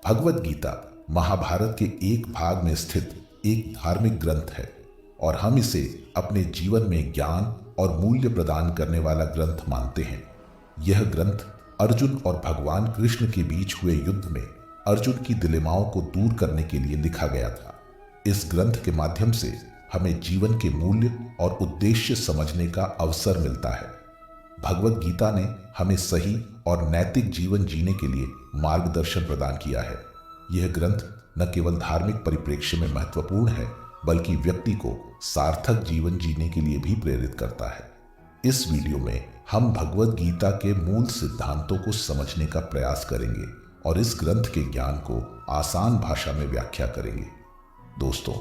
भगवत गीता महाभारत के एक भाग में स्थित एक धार्मिक ग्रंथ है और हम इसे अपने जीवन में ज्ञान और मूल्य प्रदान करने वाला ग्रंथ मानते हैं। यह ग्रंथ अर्जुन और भगवान कृष्ण के बीच हुए युद्ध में अर्जुन की दिलेमाओं को दूर करने के लिए लिखा गया था। इस ग्रंथ के माध्यम से हमें जीवन के मूल्य और उद्देश्य समझने का अवसर मिलता है। भगवत गीता ने हमें सही और नैतिक जीवन जीने के लिए मार्गदर्शन प्रदान किया है। यह ग्रंथ न केवल धार्मिक परिप्रेक्ष्य में महत्वपूर्ण है, बल्कि व्यक्ति को सार्थक जीवन जीने के लिए भी प्रेरित करता है। इस वीडियो में हम भगवत गीता के मूल सिद्धांतों को समझने का प्रयास करेंगे और इस ग्रंथ के ज्ञान को आसान भाषा में व्याख्या करेंगे। दोस्तों,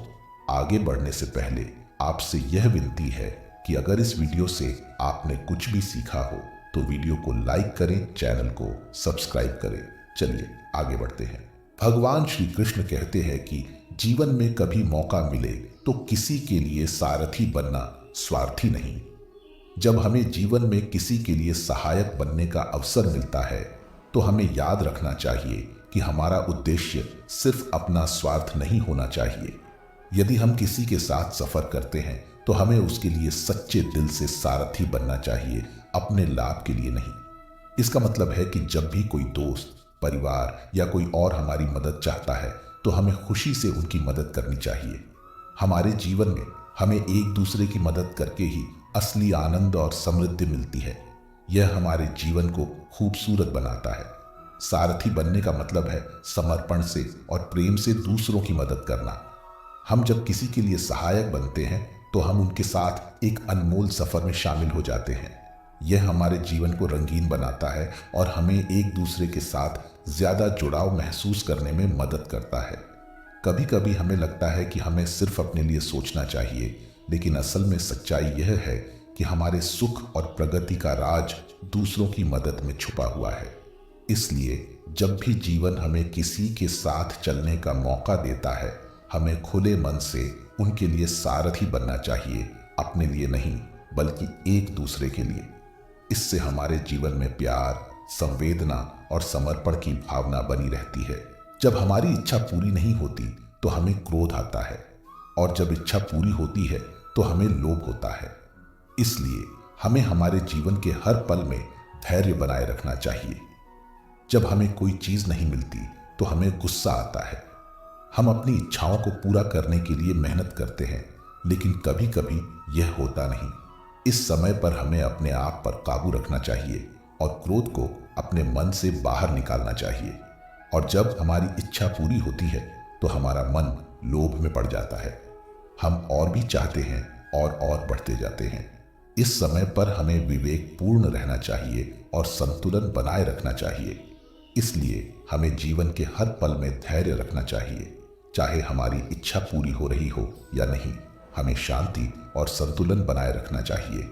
आगे बढ़ने से पहले आपसे यह विनती है कि अगर इस वीडियो से आपने कुछ भी सीखा हो तो वीडियो को लाइक करें, चैनल को सब्सक्राइब करें। चलिए आगे बढ़ते हैं। भगवान श्री कृष्ण कहते हैं कि जीवन में कभी मौका मिले तो किसी के लिए सारथी बनना स्वार्थी नहीं। जब हमें जीवन में किसी के लिए सहायक बनने का अवसर मिलता है तो हमें याद रखना चाहिए कि हमारा उद्देश्य सिर्फ अपना स्वार्थ नहीं होना चाहिए। यदि हम किसी के साथ सफर करते हैं तो हमें उसके लिए सच्चे दिल से सारथी बनना चाहिए, अपने लाभ के लिए नहीं। इसका मतलब है कि जब भी कोई दोस्त, परिवार या कोई और हमारी मदद चाहता है तो हमें खुशी से उनकी मदद करनी चाहिए। हमारे जीवन में हमें एक दूसरे की मदद करके ही असली आनंद और समृद्धि मिलती है। यह हमारे जीवन को खूबसूरत बनाता है। सारथी बनने का मतलब है समर्पण से और प्रेम से दूसरों की मदद करना। हम जब किसी के लिए सहायक बनते हैं तो हम उनके साथ एक अनमोल सफर में शामिल हो जाते हैं। यह हमारे जीवन को रंगीन बनाता है और हमें एक दूसरे के साथ ज्यादा जुड़ाव महसूस करने में मदद करता है। कभी कभी हमें लगता है कि हमें सिर्फ अपने लिए सोचना चाहिए, लेकिन असल में सच्चाई यह है कि हमारे सुख और प्रगति का राज दूसरों की मदद में छुपा हुआ है। इसलिए जब भी जीवन हमें किसी के साथ चलने का मौका देता है, हमें खुले मन से उनके लिए सारथी बनना चाहिए, अपने लिए नहीं बल्कि एक दूसरे के लिए। इससे हमारे जीवन में प्यार, संवेदना और समर्पण की भावना बनी रहती है। जब हमारी इच्छा पूरी नहीं होती तो हमें क्रोध आता है और जब इच्छा पूरी होती है तो हमें लोभ होता है। इसलिए हमें हमारे जीवन के हर पल में धैर्य बनाए रखना चाहिए। जब हमें कोई चीज नहीं मिलती तो हमें गुस्सा आता है। हम अपनी इच्छाओं को पूरा करने के लिए मेहनत करते हैं, लेकिन कभी कभी यह होता नहीं। इस समय पर हमें अपने आप पर काबू रखना चाहिए और क्रोध को अपने मन से बाहर निकालना चाहिए। और जब हमारी इच्छा पूरी होती है तो हमारा मन लोभ में पड़ जाता है। हम और भी चाहते हैं और बढ़ते जाते हैं। इस समय पर हमें विवेकपूर्ण रहना चाहिए और संतुलन बनाए रखना चाहिए। इसलिए हमें जीवन के हर पल में धैर्य रखना चाहिए। चाहे हमारी इच्छा पूरी हो रही हो या नहीं, हमें शांति और संतुलन बनाए रखना चाहिए।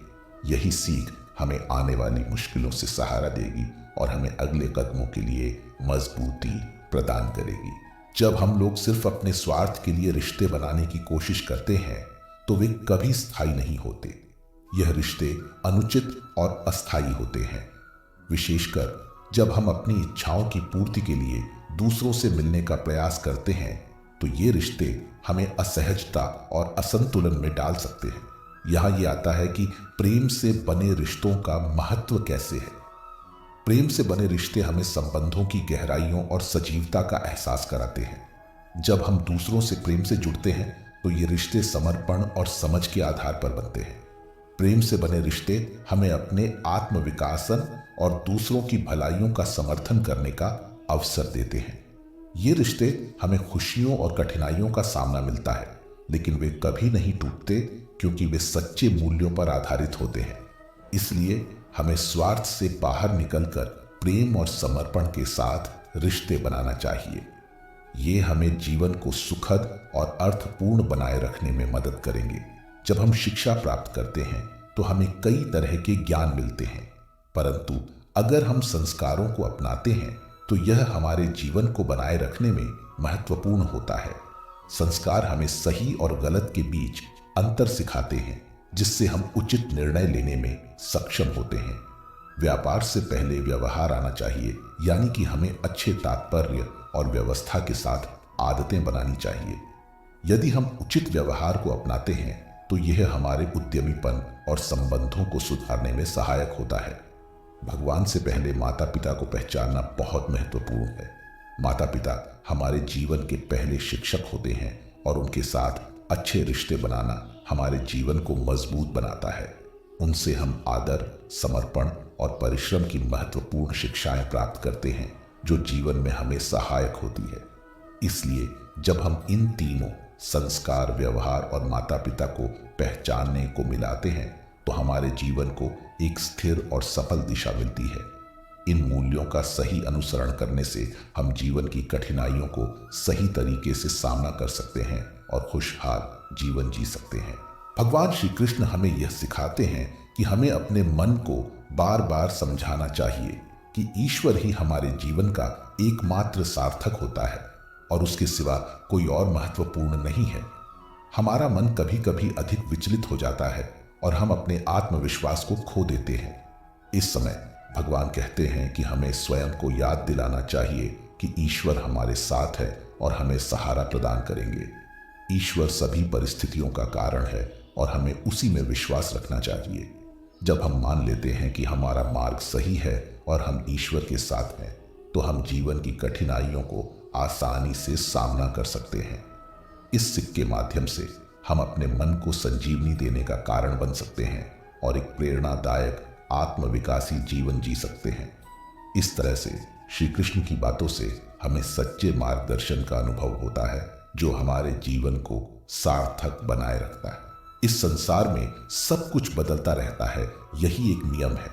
यही सीख हमें आने वाली मुश्किलों से सहारा देगी और हमें अगले कदमों के लिए मजबूती प्रदान करेगी। जब हम लोग सिर्फ अपने स्वार्थ के लिए रिश्ते बनाने की कोशिश करते हैं तो वे कभी स्थायी नहीं होते। यह रिश्ते अनुचित और अस्थायी होते हैं। विशेषकर जब हम अपनी इच्छाओं की पूर्ति के लिए दूसरों से मिलने का प्रयास करते हैं तो ये रिश्ते हमें असहजता और असंतुलन में डाल सकते हैं। यहाँ ये आता है कि प्रेम से बने रिश्तों का महत्व कैसे है। प्रेम से बने रिश्ते हमें संबंधों की गहराइयों और सजीवता का एहसास कराते हैं। जब हम दूसरों से प्रेम से जुड़ते हैं तो ये रिश्ते समर्पण और समझ के आधार पर बनते हैं। प्रेम से बने रिश्ते हमें अपने आत्मविकासन और दूसरों की भलाइयों का समर्थन करने का अवसर देते हैं। ये रिश्ते हमें खुशियों और कठिनाइयों का सामना मिलता है, लेकिन वे कभी नहीं टूटते क्योंकि वे सच्चे मूल्यों पर आधारित होते हैं। इसलिए हमें स्वार्थ से बाहर निकलकर प्रेम और समर्पण के साथ रिश्ते बनाना चाहिए। ये हमें जीवन को सुखद और अर्थपूर्ण बनाए रखने में मदद करेंगे। जब हम शिक्षा प्राप्त करते हैं तो हमें कई तरह के ज्ञान मिलते हैं, परंतु अगर हम संस्कारों को अपनाते हैं तो यह हमारे जीवन को बनाए रखने में महत्वपूर्ण होता है। संस्कार हमें सही और गलत के बीच अंतर सिखाते हैं, जिससे हम उचित निर्णय लेने में सक्षम होते हैं। व्यापार से पहले व्यवहार आना चाहिए, यानी कि हमें अच्छे तात्पर्य और व्यवस्था के साथ आदतें बनानी चाहिए। यदि हम उचित व्यवहार को अपनाते हैं तो यह हमारे उद्यमीपन और संबंधों को सुधारने में सहायक होता है। भगवान से पहले माता पिता को पहचानना बहुत महत्वपूर्ण है। माता पिता हमारे जीवन के पहले शिक्षक होते हैं और उनके साथ अच्छे रिश्ते बनाना हमारे जीवन को मजबूत बनाता है। उनसे हम आदर, समर्पण और परिश्रम की महत्वपूर्ण शिक्षाएं प्राप्त करते हैं जो जीवन में हमें सहायक होती है। इसलिए जब हम इन तीनों संस्कार, व्यवहार और माता पिता को पहचानने को मिलाते हैं तो हमारे जीवन को एक स्थिर और सफल दिशा मिलती है। इन मूल्यों का सही अनुसरण करने से हम जीवन की कठिनाइयों को सही तरीके से सामना कर सकते हैं और खुशहाल जीवन जी सकते हैं। भगवान श्री कृष्ण हमें यह सिखाते हैं कि हमें अपने मन को बार बार समझाना चाहिए कि ईश्वर ही हमारे जीवन का एकमात्र सार्थक होता है और उसके सिवा कोई और महत्वपूर्ण नहीं है। हमारा मन कभी कभी अधिक विचलित हो जाता है और हम अपने आत्मविश्वास को खो देते हैं। इस समय भगवान कहते हैं कि हमें स्वयं को याद दिलाना चाहिए कि ईश्वर हमारे साथ है और हमें सहारा प्रदान करेंगे। ईश्वर सभी परिस्थितियों का कारण है और हमें उसी में विश्वास रखना चाहिए। जब हम मान लेते हैं कि हमारा मार्ग सही है और हम ईश्वर के साथ हैं तो हम जीवन की कठिनाइयों को आसानी से सामना कर सकते हैं। इस सिक्के के माध्यम से हम अपने मन को संजीवनी देने का कारण बन सकते हैं और एक प्रेरणादायक आत्मविकासी जीवन जी सकते हैं। इस तरह से श्री कृष्ण की बातों से हमें सच्चे मार्गदर्शन का अनुभव होता है जो हमारे जीवन को सार्थक बनाए रखता है। इस संसार में सब कुछ बदलता रहता है, यही एक नियम है।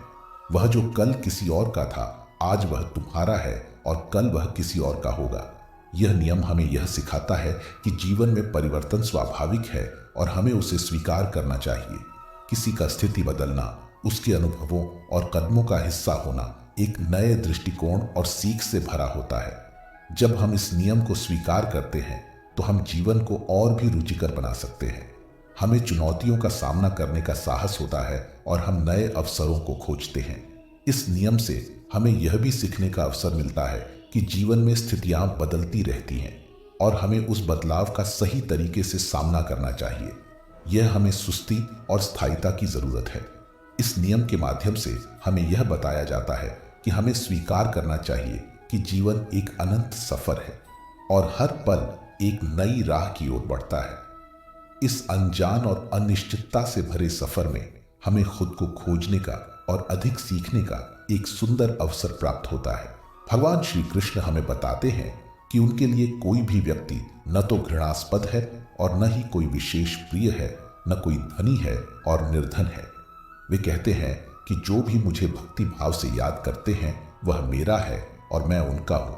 वह जो कल किसी और का था आज वह तुम्हारा है और कल वह किसी और का होगा। यह नियम हमें यह सिखाता है कि जीवन में परिवर्तन स्वाभाविक है और हमें उसे स्वीकार करना चाहिए। किसी का स्थिति बदलना, उसके अनुभवों और कदमों का हिस्सा होना एक नए दृष्टिकोण और सीख से भरा होता है। जब हम इस नियम को स्वीकार करते हैं तो हम जीवन को और भी रुचिकर बना सकते हैं। हमें चुनौतियों का सामना करने का साहस होता है और हम नए अवसरों को खोजते हैं। इस नियम से हमें यह भी सीखने का अवसर मिलता है कि जीवन में स्थितियां बदलती रहती हैं और हमें उस बदलाव का सही तरीके से सामना करना चाहिए। यह हमें सुस्ती और स्थायिता की जरूरत है। इस नियम के माध्यम से हमें यह बताया जाता है कि हमें स्वीकार करना चाहिए कि जीवन एक अनंत सफर है और हर पल एक नई राह की ओर बढ़ता है। इस अनजान और अनिश्चितता से भरे सफर में हमें खुद को खोजने का और अधिक सीखने का एक सुंदर अवसर प्राप्त होता है। भगवान श्री कृष्ण हमें बताते हैं कि उनके लिए कोई भी व्यक्ति न तो घृणास्पद है और न ही कोई विशेष प्रिय है, न कोई धनी है और निर्धन है। वे कहते हैं कि जो भी मुझे भक्ति भाव से याद करते हैं वह मेरा है और मैं उनका हूं।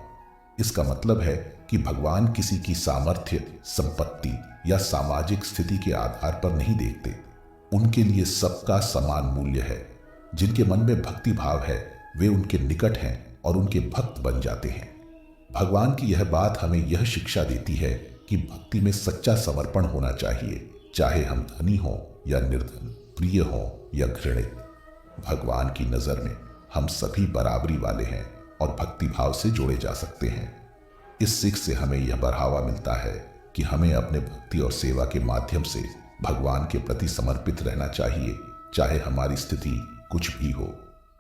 इसका मतलब है कि भगवान किसी की सामर्थ्य, संपत्ति या सामाजिक स्थिति के आधार पर नहीं देखते। उनके लिए सबका समान मूल्य है। जिनके मन में भक्ति भाव है वे उनके निकट हैं और उनके भक्त बन जाते हैं। भगवान की यह बात हमें यह शिक्षा देती है कि भक्ति में सच्चा समर्पण होना चाहिए, चाहे हम धनी हों या निर्धन, प्रिय हों या घृणित। भगवान की नजर में हम सभी बराबरी वाले हैं और भक्ति भाव से जोड़े जा सकते हैं। इस सीख से हमें यह बढ़ावा मिलता है कि हमें अपने भक्ति और सेवा के माध्यम से भगवान के प्रति समर्पित रहना चाहिए, चाहे हमारी स्थिति कुछ भी हो।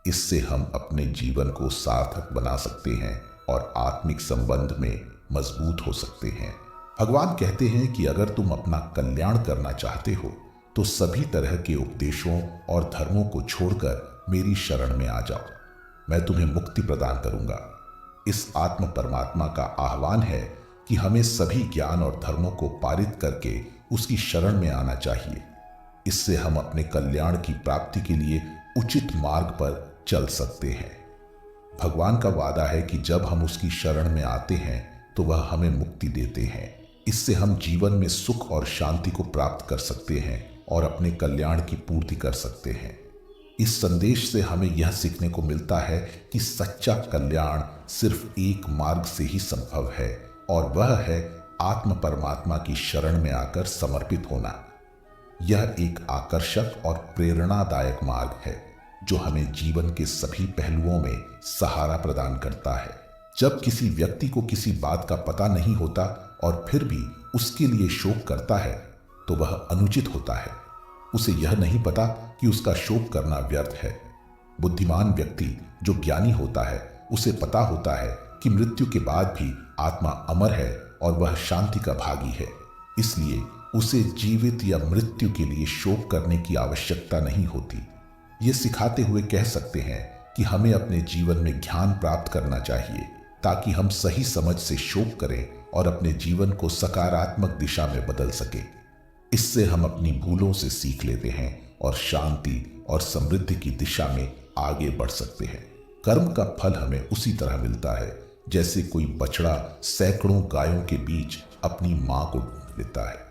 इससे हम अपने जीवन को सार्थक बना सकते हैं और आत्मिक संबंध में मजबूत हो सकते हैं। भगवान कहते हैं कि अगर तुम अपना कल्याण करना चाहते हो तो सभी तरह के उपदेशों और धर्मों को छोड़कर मेरी शरण में आ जाओ, मैं तुम्हें मुक्ति प्रदान करूंगा। इस आत्म परमात्मा का आह्वान है कि हमें सभी ज्ञान और धर्मों को पारित करके उसकी शरण में आना चाहिए। इससे हम अपने कल्याण की प्राप्ति के लिए उचित मार्ग पर चल सकते हैं। भगवान का वादा है कि जब हम उसकी शरण में आते हैं तो वह हमें मुक्ति देते हैं। इससे हम जीवन में सुख और शांति को प्राप्त कर सकते हैं और अपने कल्याण की पूर्ति कर सकते हैं। इस संदेश से हमें यह सीखने को मिलता है कि सच्चा कल्याण सिर्फ एक मार्ग से ही संभव है और वह है आत्म परमात्मा की शरण में आकर समर्पित होना। यह एक आकर्षक और प्रेरणादायक मार्ग है जो हमें जीवन के सभी पहलुओं में सहारा प्रदान करता है। जब किसी व्यक्ति को किसी बात का पता नहीं होता और फिर भी उसके लिए शोक करता है तो वह अनुचित होता है। उसे यह नहीं पता कि उसका शोक करना व्यर्थ है। बुद्धिमान व्यक्ति जो ज्ञानी होता है उसे पता होता है कि मृत्यु के बाद भी आत्मा अमर है और वह शांति का भागी है, इसलिए उसे जीवित या मृत्यु के लिए शोक करने की आवश्यकता नहीं होती। ये सिखाते हुए कह सकते हैं कि हमें अपने जीवन में ज्ञान प्राप्त करना चाहिए ताकि हम सही समझ से शोक करें और अपने जीवन को सकारात्मक दिशा में बदल सके। इससे हम अपनी भूलों से सीख लेते हैं और शांति और समृद्धि की दिशा में आगे बढ़ सकते हैं। कर्म का फल हमें उसी तरह मिलता है जैसे कोई बछड़ा सैकड़ों गायों के बीच अपनी मां को ढूंढ लेता है।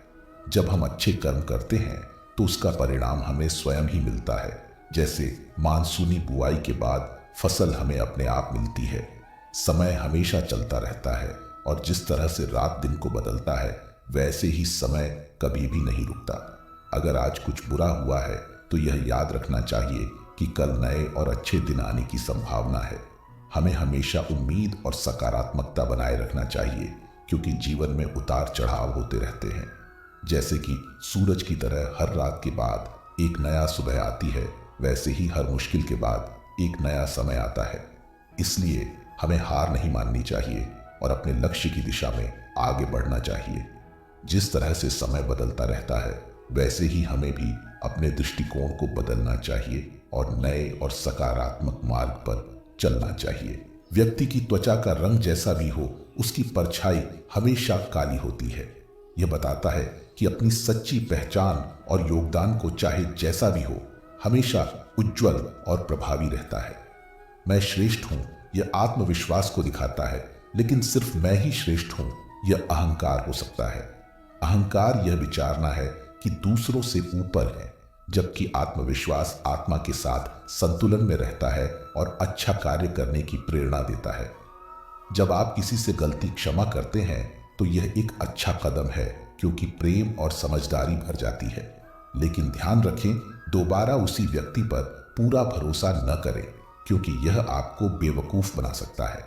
जब हम अच्छे कर्म करते हैं तो उसका परिणाम हमें स्वयं ही मिलता है। जैसे मानसूनी बुआई के बाद फसल हमें अपने आप मिलती है। समय हमेशा चलता रहता है और जिस तरह से रात दिन को बदलता है वैसे ही समय कभी भी नहीं रुकता। अगर आज कुछ बुरा हुआ है तो यह याद रखना चाहिए कि कल नए और अच्छे दिन आने की संभावना है। हमें हमेशा उम्मीद और सकारात्मकता बनाए रखना चाहिए क्योंकि जीवन में उतार चढ़ाव होते रहते हैं। जैसे कि सूरज की तरह हर रात के बाद एक नया सुबह आती है, वैसे ही हर मुश्किल के बाद एक नया समय आता है। इसलिए हमें हार नहीं माननी चाहिए और अपने लक्ष्य की दिशा में आगे बढ़ना चाहिए। जिस तरह से समय बदलता रहता है वैसे ही हमें भी अपने दृष्टिकोण को बदलना चाहिए और नए और सकारात्मक मार्ग पर चलना चाहिए। व्यक्ति की त्वचा का रंग जैसा भी हो, उसकी परछाई हमेशा काली होती है। यह बताता है कि अपनी सच्ची पहचान और योगदान को चाहे जैसा भी हो, हमेशा उज्जवल और प्रभावी रहता है। मैं श्रेष्ठ हूं, यह आत्मविश्वास को दिखाता है, लेकिन सिर्फ मैं ही श्रेष्ठ हूं, यह अहंकार हो सकता है। अहंकार यह विचारना है कि दूसरों से ऊपर है, जबकि आत्मविश्वास आत्मा के साथ संतुलन में रहता है और अच्छा कार्य करने की प्रेरणा देता है। जब आप किसी से गलती क्षमा करते हैं तो यह एक अच्छा कदम है क्योंकि प्रेम और समझदारी भर जाती है। लेकिन ध्यान रखें, दोबारा उसी व्यक्ति पर पूरा भरोसा न करें क्योंकि यह आपको बेवकूफ बना सकता है।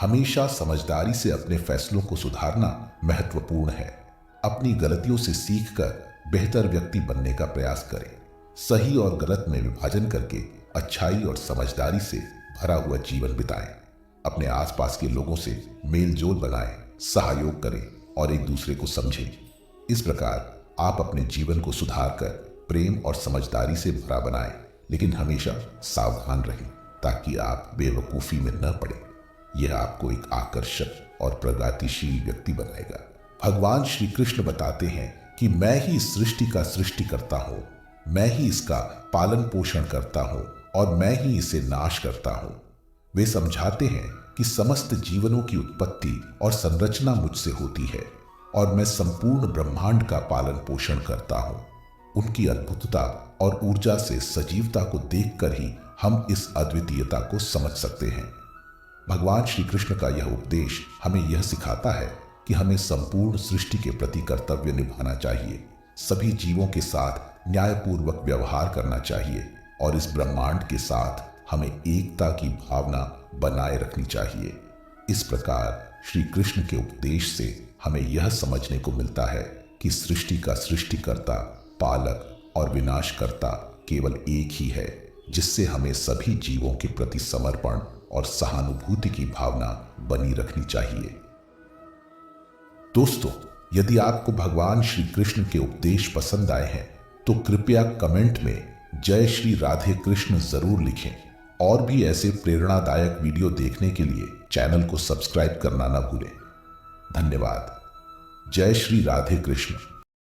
हमेशा समझदारी से अपने फैसलों को सुधारना महत्वपूर्ण है। अपनी गलतियों से सीखकर बेहतर व्यक्ति बनने का प्रयास करें। सही और गलत में विभाजन करके अच्छाई और समझदारी से भरा हुआ जीवन बिताएं। अपने आसपास के लोगों से मेल जोल बनाएं, सहयोग करें और एक दूसरे को समझें। इस प्रकार आप अपने जीवन को सुधारकर प्रेम और समझदारी से भरा बनाएं, लेकिन हमेशा सावधान रहें ताकि आप बेवकूफ़ी में न पड़े। यह आपको एक आकर्षक और प्रगतिशील व्यक्ति बनाएगा। भगवान श्री कृष्ण बताते हैं कि मैं ही इस सृष्टि का सृष्टि करता हूँ, मैं ही इसका पालन पोषण करता हूँ और मैं ही इसे नाश करता हूँ। वे समझाते हैं कि समस्त जीवनों की उत्पत्ति और संरचना मुझसे होती है और मैं संपूर्ण ब्रह्मांड का पालन पोषण करता हूँ। उनकी अद्भुतता और ऊर्जा से सजीवता को देखकर ही हम इस अद्वितीयता को समझ सकते हैं। भगवान श्री कृष्ण का यह उपदेश हमें यह सिखाता है कि हमें संपूर्ण सृष्टि के प्रति कर्तव्य निभाना चाहिए, सभी जीवों के साथ न्यायपूर्वक व्यवहार करना चाहिए और इस ब्रह्मांड के साथ हमें एकता की भावना बनाए रखनी चाहिए। इस प्रकार श्री कृष्ण के उपदेश से हमें यह समझने को मिलता है कि सृष्टि का सृष्टिकर्ता, पालक और विनाशकर्ता केवल एक ही है, जिससे हमें सभी जीवों के प्रति समर्पण और सहानुभूति की भावना बनी रखनी चाहिए। दोस्तों, यदि आपको भगवान श्री कृष्ण के उपदेश पसंद आए हैं तो कृपया कमेंट में जय श्री राधे कृष्ण जरूर लिखें और भी ऐसे प्रेरणादायक वीडियो देखने के लिए चैनल को सब्सक्राइब करना न भूलें। धन्यवाद। जय श्री राधे कृष्ण।